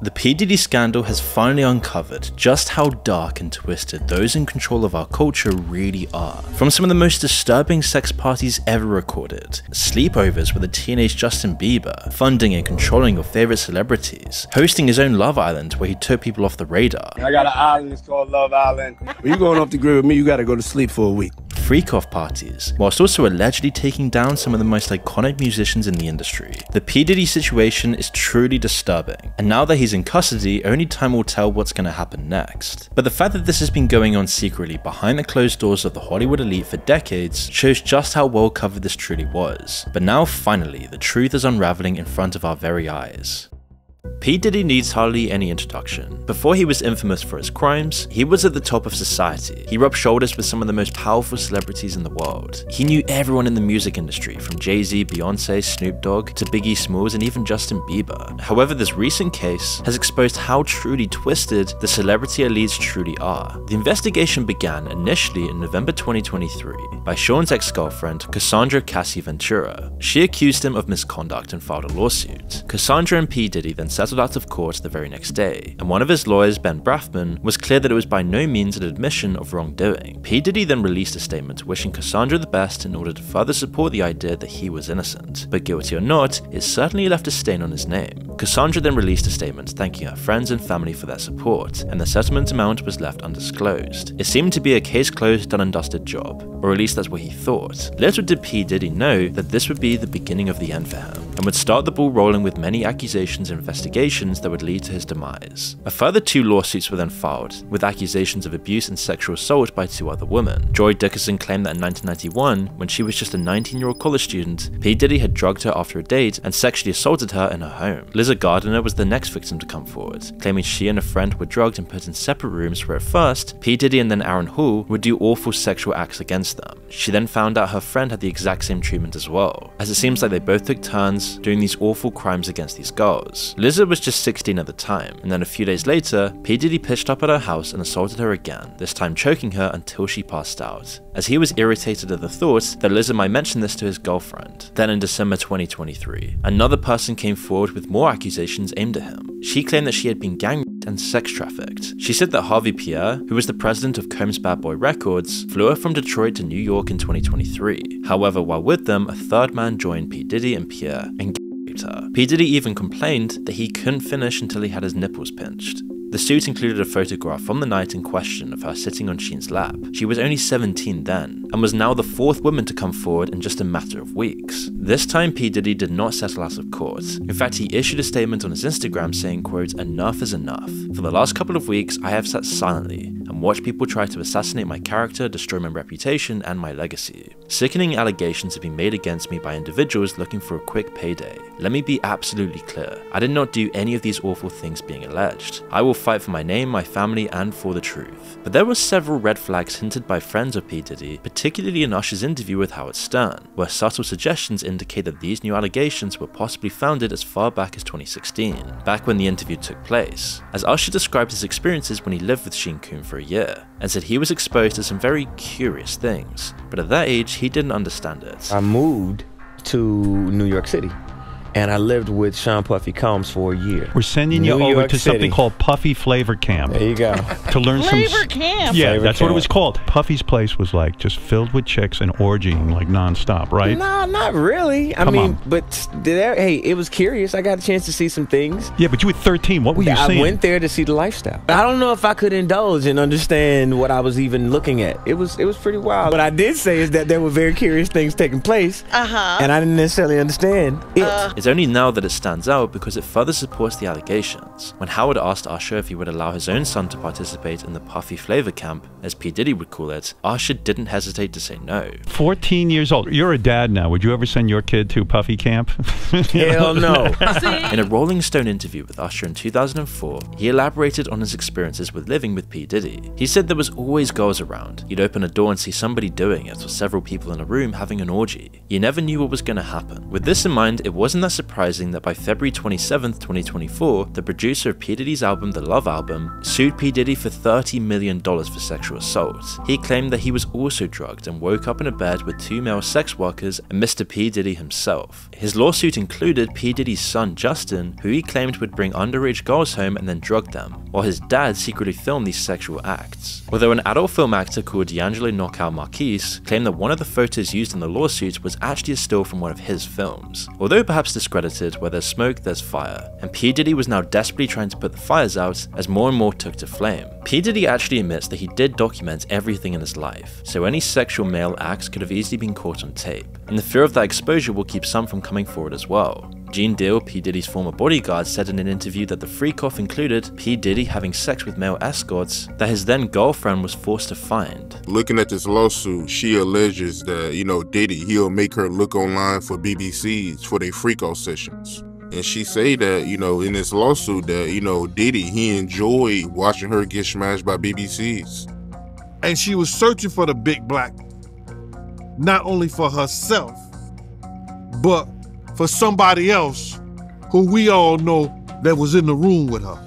The P. Diddy scandal has finally uncovered just how dark and twisted those in control of our culture really are. From some of the most disturbing sex parties ever recorded, sleepovers with a teenage Justin Bieber, funding and controlling your favorite celebrities, hosting his own Love Island where he took people off the radar. I got an island, it's called Love Island. When you going off the grid with me, you gotta go to sleep for a week. Freak-off parties, whilst also allegedly taking down some of the most iconic musicians in the industry. The P. Diddy situation is truly disturbing, and now that he's in custody, only time will tell what's going to happen next. But the fact that this has been going on secretly behind the closed doors of the Hollywood elite for decades shows just how well covered this truly was. But now finally, the truth is unraveling in front of our very eyes. P. Diddy needs hardly any introduction. Before he was infamous for his crimes, he was at the top of society. He rubbed shoulders with some of the most powerful celebrities in the world. He knew everyone in the music industry, from Jay-Z, Beyonce, Snoop Dogg, to Biggie Smalls, and even Justin Bieber. However, this recent case has exposed how truly twisted the celebrity elites truly are. The investigation began initially in November 2023 by Sean's ex-girlfriend, Cassandra Cassie Ventura. She accused him of misconduct and filed a lawsuit. Cassandra and P. Diddy then settled out of court the very next day, and one of his lawyers, Ben Brafman, was clear that it was by no means an admission of wrongdoing. P. Diddy then released a statement wishing Cassandra the best in order to further support the idea that he was innocent, but guilty or not, it certainly left a stain on his name. Cassandra then released a statement thanking her friends and family for their support, and the settlement amount was left undisclosed. It seemed to be a case closed, done and dusted job, or at least that's what he thought. Little did P. Diddy know that this would be the beginning of the end for him, and would start the ball rolling with many accusations and investigations that would lead to his demise. A further 2 lawsuits were then filed, with accusations of abuse and sexual assault by 2 other women. Joy Dickerson claimed that in 1991, when she was just a 19-year-old college student, P. Diddy had drugged her after a date and sexually assaulted her in her home. Lizza Gardner was the next victim to come forward, claiming she and a friend were drugged and put in separate rooms where at first, P. Diddy and then Aaron Hall would do awful sexual acts against them. She then found out her friend had the exact same treatment as well, as it seems like they both took turns doing these awful crimes against these girls. Lizza was just 16 at the time, and then a few days later, P. Diddy pitched up at her house and assaulted her again, this time choking her until she passed out, as he was irritated at the thought that Lizza might mention this to his girlfriend. Then in December 2023, another person came forward with more accusations aimed at him. She claimed that she had been gang raped and sex trafficked. She said that Harvey Pierre, who was the president of Combs Bad Boy Records, flew her from Detroit to New York in 2023. However, while with them, a third man joined P. Diddy and Pierre and raped her. P. Diddy even complained that he couldn't finish until he had his nipples pinched. The suit included a photograph from the night in question of her sitting on Sheen's lap. She was only 17 then, and was now the 4th woman to come forward in just a matter of weeks. This time P. Diddy did not settle out of court. In fact, he issued a statement on his Instagram saying, quote, "Enough is enough. For the last couple of weeks, I have sat silently and watched people try to assassinate my character, destroy my reputation and my legacy. Sickening allegations have been made against me by individuals looking for a quick payday. Let me be absolutely clear. I did not do any of these awful things being alleged. I will fight for my name, my family, and for the truth." But there were several red flags hinted by friends of P. Diddy, particularly in Usher's interview with Howard Stern, where subtle suggestions indicate that these new allegations were possibly founded as far back as 2016, back when the interview took place, as Usher described his experiences when he lived with Sheen Coon for a year, and said he was exposed to some very curious things, but at that age he didn't understand it. I moved to New York City, and I lived with Sean Puffy Combs for a year. We're sending you over to something called Puffy Flavor Camp. There you go. To learn Flavor Camp? Yeah, Flavor that's what it Camp. was called. Puffy's place was like just filled with chicks and orgying like nonstop, right? No, not really. I Come mean, on. but there, hey, it was curious. I got a chance to see some things. Yeah, but you were 13. What were you I seeing? went there to see the lifestyle. I don't know if I could indulge and understand what I was even looking at. It was pretty wild. What I did say is that there were very curious things taking place, and I didn't necessarily understand it. It's only now that it's stands out because it further supports the allegations. When Howard asked Usher if he would allow his own son to participate in the Puffy Flavor Camp, as P. Diddy would call it, Usher didn't hesitate to say no. 14 years old. You're a dad now. Would you ever send your kid to Puffy Camp? Hell no. In a Rolling Stone interview with Usher in 2004, he elaborated on his experiences with living with P. Diddy. He said there was always girls around. You'd open a door and see somebody doing it, or several people in a room having an orgy. You never knew what was going to happen. With this in mind, it wasn't that surprising that by February 27th, 2024, the producer of P. Diddy's album The Love Album sued P. Diddy for $30 million for sexual assault. He claimed that he was also drugged and woke up in a bed with 2 male sex workers and Mr. P. Diddy himself. His lawsuit included P. Diddy's son Justin, who he claimed would bring underage girls home and then drug them, while his dad secretly filmed these sexual acts. Although an adult film actor called D'Angelo Knockout Marquise claimed that one of the photos used in the lawsuit was actually a still from one of his films. Although perhaps discredited, where there's smoke, there's fire, and P. Diddy was now desperately trying to put the fires out as more and more took to flame. P. Diddy actually admits that he did document everything in his life, so any sexual male acts could have easily been caught on tape, and the fear of that exposure will keep some from coming forward as well. Gene Deal, P. Diddy's former bodyguard, said in an interview that the freak-off included P. Diddy having sex with male escorts that his then girlfriend was forced to find. Looking at this lawsuit, she alleges that, Diddy, he'll make her look online for BBCs for their freak-off sessions. And she say that, in this lawsuit that, Diddy, he enjoyed watching her get smashed by BBCs. And she was searching for the big black, not only for herself, but for somebody else who we all know that was in the room with her.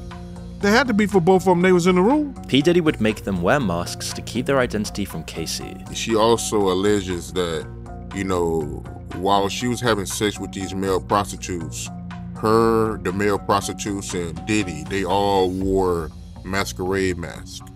They had to be for both of them, they was in the room. P. Diddy would make them wear masks to keep their identity from Casey. She also alleges that, while she was having sex with these male prostitutes, the male prostitutes, and Diddy, they all wore masquerade masks.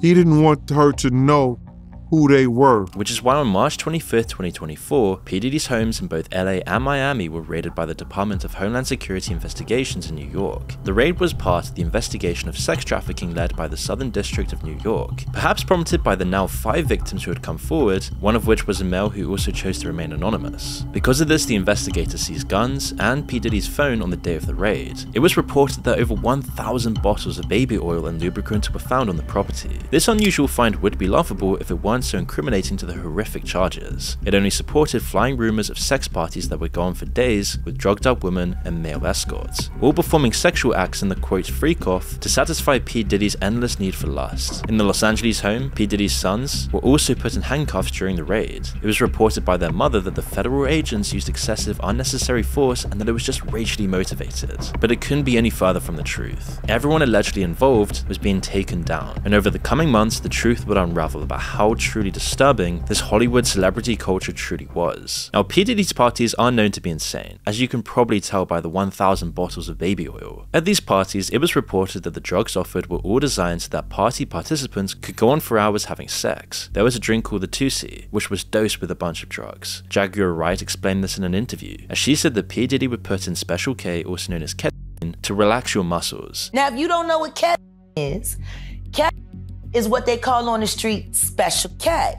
He didn't want her to know who they were. Which is why on March 25th, 2024, P. Diddy's homes in both LA and Miami were raided by the Department of Homeland Security Investigations in New York. The raid was part of the investigation of sex trafficking led by the Southern District of New York, perhaps prompted by the now 5 victims who had come forward, one of which was a male who also chose to remain anonymous. Because of this, the investigators seized guns and P. Diddy's phone on the day of the raid. It was reported that over 1,000 bottles of baby oil and lubricant were found on the property. This unusual find would be laughable if it weren't so incriminating to the horrific charges. It only supported flying rumors of sex parties that would go on for days with drugged up women and male escorts, all performing sexual acts in the quote freak-off to satisfy P. Diddy's endless need for lust. In the Los Angeles home, P. Diddy's sons were also put in handcuffs during the raid. It was reported by their mother that the federal agents used excessive unnecessary force and that it was just racially motivated. But it couldn't be any further from the truth. Everyone allegedly involved was being taken down, and over the coming months the truth would unravel about how truly disturbing this Hollywood celebrity culture truly was. Now, P. Diddy's parties are known to be insane, as you can probably tell by the 1,000 bottles of baby oil. At these parties, it was reported that the drugs offered were all designed so that party participants could go on for hours having sex. There was a drink called the Tusi, which was dosed with a bunch of drugs. Jaguar Wright explained this in an interview, as she said that P. Diddy would put in Special K, also known as ketamine, to relax your muscles. Now, if you don't know what ketamine is what they call on the street Special K.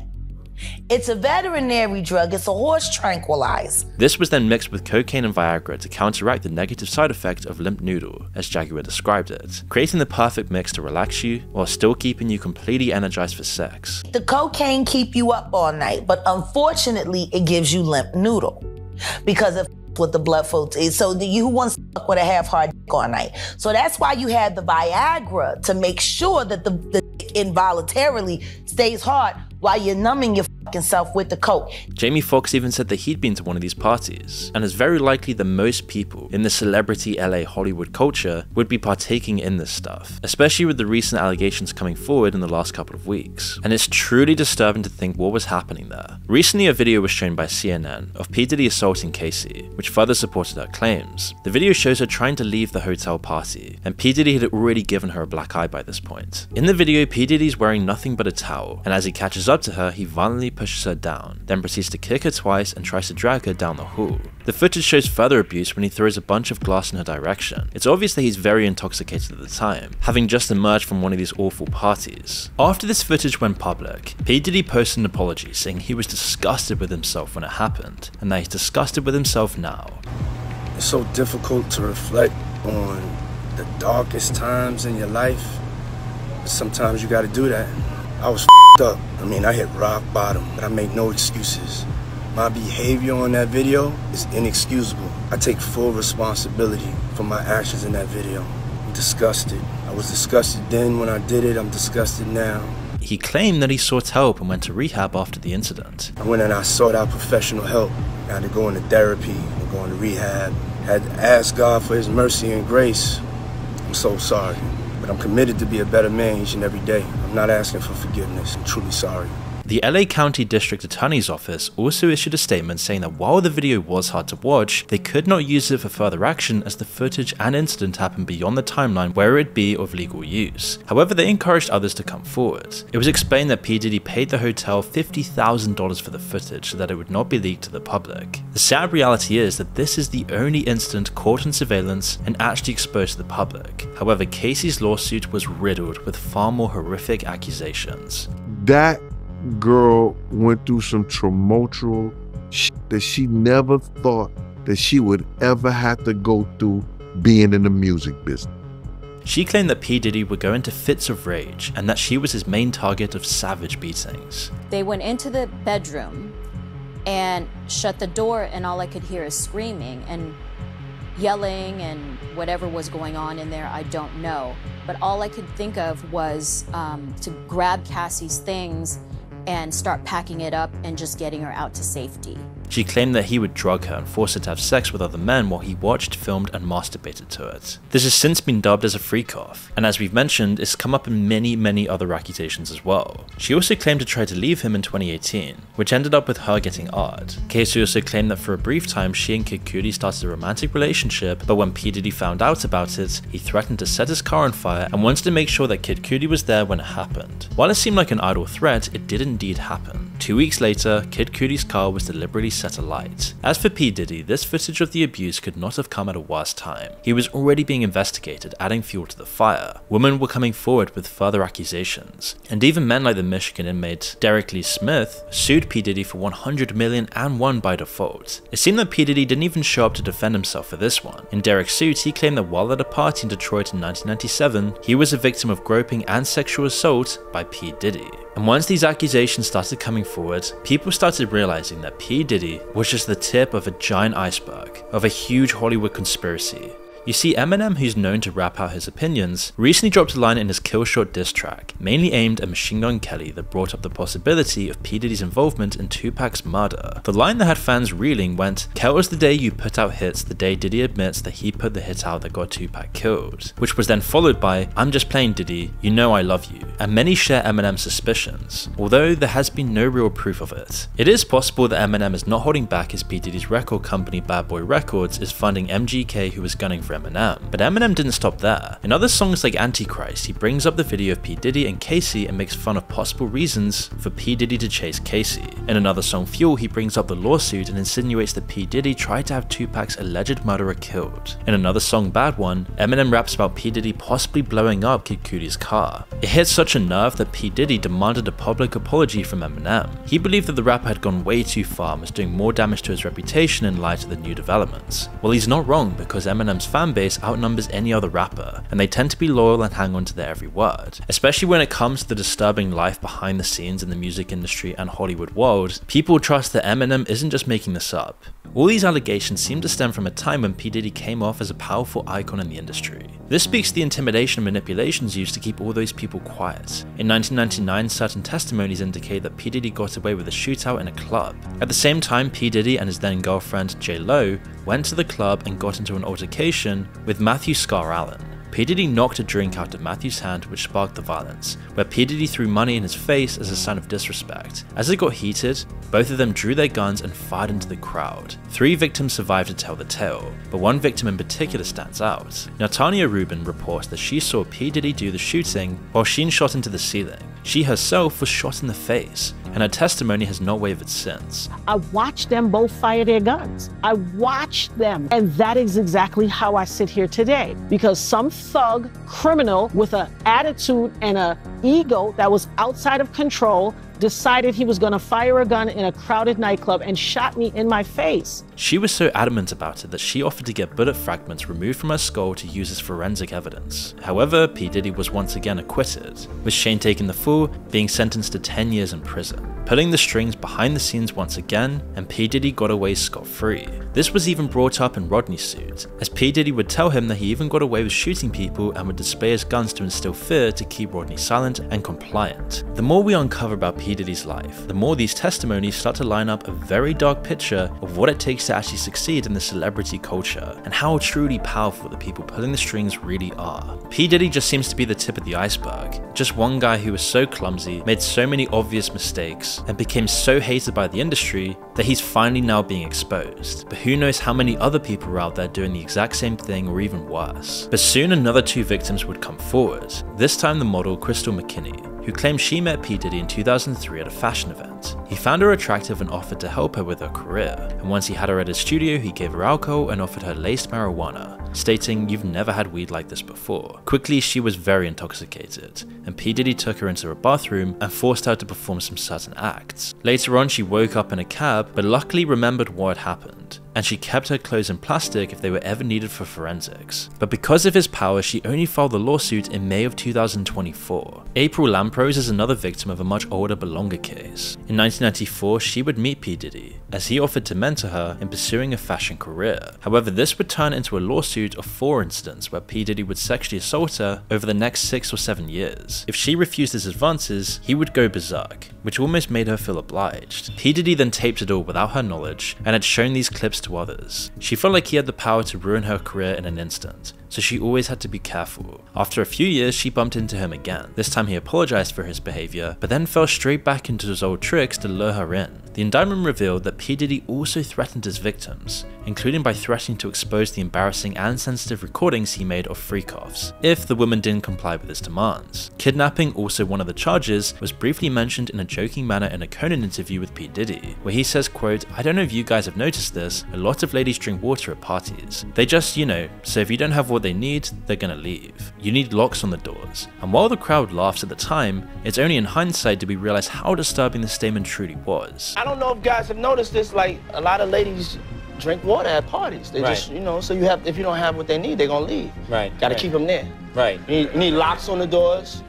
It's a veterinary drug, it's a horse tranquilizer. This was then mixed with cocaine and Viagra to counteract the negative side effect of limp noodle, as Jaguar described it, creating the perfect mix to relax you while still keeping you completely energized for sex. The cocaine keep you up all night, but unfortunately it gives you limp noodle because of what the blood flow is. So you want to fuck with a half-hard dick all night. So that's why you have the Viagra, to make sure that the dick involuntarily stays hard while you're numbing your fucking self with the coke. Jamie Foxx even said that he'd been to one of these parties, and it's very likely that most people in the celebrity LA Hollywood culture would be partaking in this stuff, especially with the recent allegations coming forward in the last couple of weeks. And it's truly disturbing to think what was happening there. Recently a video was shown by CNN of P. Diddy assaulting Casey, which further supported her claims. The video shows her trying to leave the hotel party, and P. Diddy had already given her a black eye by this point. In the video, P. Diddy's wearing nothing but a towel, and as he catches up to her, he violently pushes her down, then proceeds to kick her twice and tries to drag her down the hall. The footage shows further abuse when he throws a bunch of glass in her direction. It's obvious that he's very intoxicated at the time, having just emerged from one of these awful parties. After this footage went public, P. Diddy posted an apology saying he was disgusted with himself when it happened, and that he's disgusted with himself now. It's so difficult to reflect on the darkest times in your life, but sometimes you gotta do that. I was up. I mean, I hit rock bottom, but I make no excuses. My behavior on that video is inexcusable. I take full responsibility for my actions in that video. I'm disgusted. I was disgusted then when I did it. I'm disgusted now. He claimed that he sought help and went to rehab after the incident. I went and I sought out professional help. I had to go into therapy and going to rehab. Had to ask God for his mercy and grace. I'm so sorry, but I'm committed to be a better man each and every day. I'm not asking for forgiveness. I'm truly sorry. The LA County District Attorney's Office also issued a statement saying that while the video was hard to watch, they could not use it for further action as the footage and incident happened beyond the timeline where it would be of legal use. However, they encouraged others to come forward. It was explained that P. Diddy paid the hotel $50,000 for the footage so that it would not be leaked to the public. The sad reality is that this is the only incident caught on surveillance and actually exposed to the public. However, Casey's lawsuit was riddled with far more horrific accusations. That girl went through some tumultuous shit that she never thought that she would ever have to go through being in the music business. She claimed that P. Diddy would go into fits of rage and that she was his main target of savage beatings. They went into the bedroom and shut the door, and all I could hear is screaming and yelling and whatever was going on in there, I don't know. But all I could think of was to grab Cassie's things and start packing it up and just getting her out to safety. She claimed that he would drug her and force her to have sex with other men while he watched, filmed, and masturbated to it. This has since been dubbed as a freak-off, and as we've mentioned, it's come up in many other accusations as well. She also claimed to try to leave him in 2018, which ended up with her getting odd. Casey also claimed that for a brief time she and Kid Cudi started a romantic relationship, but when P. Diddy found out about it, he threatened to set his car on fire and wanted to make sure that Kid Cudi was there when it happened. While it seemed like an idle threat, it did indeed happen. 2 weeks later, Kid Cudi's car was deliberately set alight. As for P. Diddy, this footage of the abuse could not have come at a worse time. He was already being investigated, adding fuel to the fire. Women were coming forward with further accusations, and even men like the Michigan inmate Derek Lee Smith sued P. Diddy for $100 million and won by default. It seemed that P. Diddy didn't even show up to defend himself for this one. In Derek's suit, he claimed that while at a party in Detroit in 1997, he was a victim of groping and sexual assault by P. Diddy. And once these accusations started coming forward, people started realizing that P. Diddy was just the tip of a giant iceberg, of a huge Hollywood conspiracy. You see, Eminem, who's known to rap out his opinions, recently dropped a line in his Kill Shot diss track, mainly aimed at Machine Gun Kelly, that brought up the possibility of P. Diddy's involvement in Tupac's murder. The line that had fans reeling went, "Kel was the day you put out hits, the day Diddy admits that he put the hit out that got Tupac killed," which was then followed by, "I'm just playing Diddy, you know I love you," and many share Eminem's suspicions, although there has been no real proof of it. It is possible that Eminem is not holding back as P. Diddy's record company Bad Boy Records is funding MGK, who was gunning for Eminem. But Eminem didn't stop there. In other songs like Antichrist, he brings up the video of P. Diddy and Casey and makes fun of possible reasons for P. Diddy to chase Casey. In another song, Fuel, he brings up the lawsuit and insinuates that P. Diddy tried to have Tupac's alleged murderer killed. In another song, Bad One, Eminem raps about P. Diddy possibly blowing up Kid Cudi's car. It hit such a nerve that P. Diddy demanded a public apology from Eminem. He believed that the rapper had gone way too far and was doing more damage to his reputation in light of the new developments. Well, he's not wrong, because Eminem's fanbase outnumbers any other rapper, and they tend to be loyal and hang on to their every word. Especially when it comes to the disturbing life behind the scenes in the music industry and Hollywood world, people trust that Eminem isn't just making this up. All these allegations seem to stem from a time when P. Diddy came off as a powerful icon in the industry. This speaks to the intimidation and manipulations used to keep all those people quiet. In 1999, certain testimonies indicate that P. Diddy got away with a shootout in a club. At the same time, P. Diddy and his then girlfriend J. Lo went to the club and got into an altercation with Matthew Scar Allen. P. Diddy knocked a drink out of Matthew's hand, which sparked the violence, where P. Diddy threw money in his face as a sign of disrespect. As it got heated, both of them drew their guns and fired into the crowd. 3 victims survived to tell the tale, but one victim in particular stands out. Now, Tanya Rubin reports that she saw P. Diddy do the shooting while Sheen shot into the ceiling. She herself was shot in the face, and her testimony has not wavered since. I watched them both fire their guns. I watched them. And that is exactly how I sit here today. Because some thug criminal with an attitude and an ego that was outside of control decided he was going to fire a gun in a crowded nightclub and shot me in my face. She was so adamant about it that she offered to get bullet fragments removed from her skull to use as forensic evidence. However, P. Diddy was once again acquitted, with Shane taking the fall, being sentenced to 10 years in prison. Pulling the strings behind the scenes once again, and P. Diddy got away scot-free. This was even brought up in Rodney's suit, as P. Diddy would tell him that he even got away with shooting people and would display his guns to instill fear to keep Rodney silent and compliant. The more we uncover about P. P. Diddy's life, the more these testimonies start to line up a very dark picture of what it takes to actually succeed in the celebrity culture, and how truly powerful the people pulling the strings really are. P. Diddy just seems to be the tip of the iceberg, just one guy who was so clumsy, made so many obvious mistakes, and became so hated by the industry that he's finally now being exposed. But who knows how many other people are out there doing the exact same thing or even worse. But soon another two victims would come forward, this time the model Crystal McKinney, who claimed she met P. Diddy in 2003 at a fashion event. He found her attractive and offered to help her with her career, and once he had her at his studio, he gave her alcohol and offered her laced marijuana, stating, "You've never had weed like this before." Quickly, she was very intoxicated, and P. Diddy took her into a bathroom and forced her to perform some certain acts. Later on, she woke up in a cab, but luckily remembered what had happened, and she kept her clothes in plastic if they were ever needed for forensics. But because of his power, she only filed the lawsuit in May of 2024. April Lamprose is another victim of a much older but longer case. In 1994, she would meet P. Diddy, as he offered to mentor her in pursuing a fashion career. However, this would turn into a lawsuit of 4 incidents where P. Diddy would sexually assault her over the next 6 or 7 years. If she refused his advances, he would go berserk, which almost made her feel obliged. P. Diddy then taped it all without her knowledge and had shown these clips to others. She felt like he had the power to ruin her career in an instant, so she always had to be careful. After a few years, she bumped into him again. This time he apologized for his behavior, but then fell straight back into his old tricks to lure her in. The indictment revealed that P. Diddy also threatened his victims, including by threatening to expose the embarrassing and sensitive recordings he made of freak-offs, if the woman didn't comply with his demands. Kidnapping, also one of the charges, was briefly mentioned in a joking manner in a Conan interview with P. Diddy, where he says, quote, "I don't know if you guys have noticed this, a lot of ladies drink water at parties. They just, so if you don't have what they need, they're gonna leave. You need locks on the doors." And while the crowd laughs at the time, it's only in hindsight did we realize how disturbing this statement truly was. I don't know if guys have noticed this, like a lot of ladies drink water at parties. They just, so if you don't have what they need, they're gonna leave. Right. Gotta keep them there. Right. You need locks on the doors.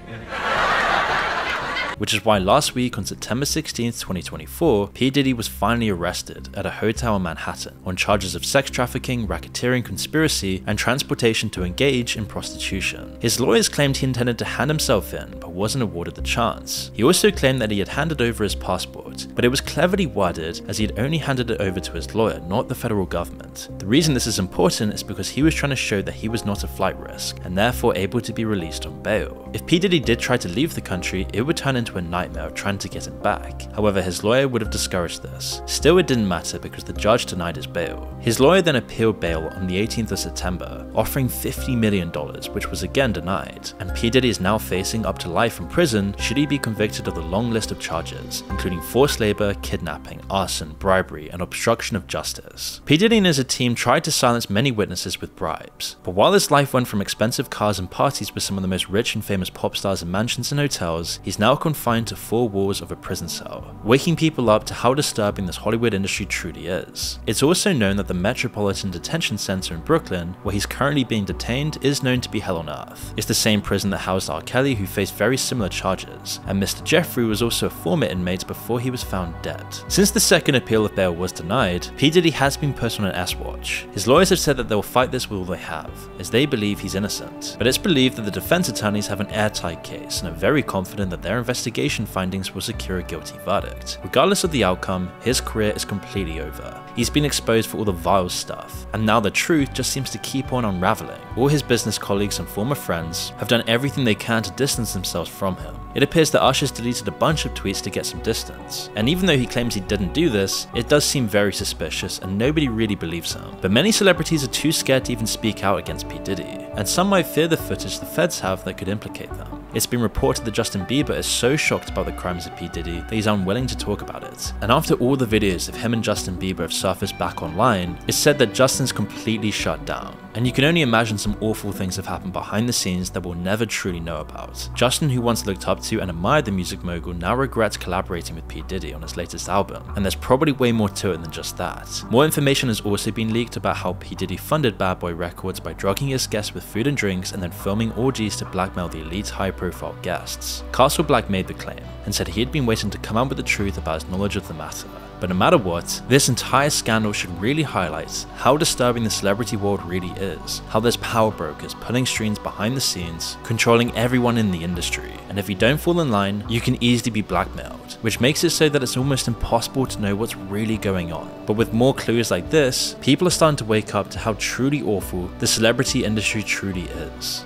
Which is why last week on September 16th, 2024, P. Diddy was finally arrested at a hotel in Manhattan on charges of sex trafficking, racketeering, conspiracy, and transportation to engage in prostitution. His lawyers claimed he intended to hand himself in, but wasn't awarded the chance. He also claimed that he had handed over his passport, but it was cleverly worded as he had only handed it over to his lawyer, not the federal government. The reason this is important is because he was trying to show that he was not a flight risk, and therefore able to be released on bail. If P. Diddy did try to leave the country, it would turn into a nightmare of trying to get him back. However, his lawyer would have discouraged this. Still, it didn't matter because the judge denied his bail. His lawyer then appealed bail on the 18th of September, offering $50 million, which was again denied, and P. Diddy is now facing up to life in prison should he be convicted of the long list of charges, including forced labor, kidnapping, arson, bribery, and obstruction of justice. P. Diddy and his team tried to silence many witnesses with bribes, but while his life went from expensive cars and parties with some of the most rich and famous pop stars in mansions and hotels, he's now confined to 4 walls of a prison cell, waking people up to how disturbing this Hollywood industry truly is. It's also known that the Metropolitan Detention Center in Brooklyn, where he's currently being detained, is known to be hell on earth. It's the same prison that housed R. Kelly, who faced very similar charges, and Mr. Jeffrey was also a former inmate before he was found dead. Since the second appeal of bail was denied, P. Diddy has been put on an S-watch. His lawyers have said that they'll fight this with all they have, as they believe he's innocent. But it's believed that the defense attorneys have an airtight case and are very confident that their investigation findings will secure a guilty verdict. Regardless of the outcome, his career is completely over. He's been exposed for all the vile stuff, and now the truth just seems to keep on unraveling. All his business colleagues and former friends have done everything they can to distance themselves from him. It appears that Usher's deleted a bunch of tweets to get some distance, and even though he claims he didn't do this, it does seem very suspicious and nobody really believes him. But many celebrities are too scared to even speak out against P. Diddy, and some might fear the footage the feds have that could implicate them. It's been reported that Justin Bieber is so shocked about the crimes of P. Diddy that he's unwilling to talk about it. And after all the videos of him and Justin Bieber have surfaced back online, it's said that Justin's completely shut down. And you can only imagine some awful things have happened behind the scenes that we'll never truly know about. Justin, who once looked up to and admired the music mogul, now regrets collaborating with P. Diddy on his latest album, and there's probably way more to it than just that. More information has also been leaked about how P. Diddy funded Bad Boy Records by drugging his guests with food and drinks and then filming orgies to blackmail the elite's high-profile guests. Castle Black made the claim, and said he had been waiting to come out with the truth about his knowledge of the matter. But no matter what, this entire scandal should really highlight how disturbing the celebrity world really is, how there's power brokers pulling strings behind the scenes, controlling everyone in the industry, and if you don't fall in line, you can easily be blackmailed, which makes it so that it's almost impossible to know what's really going on. But with more clues like this, people are starting to wake up to how truly awful the celebrity industry truly is.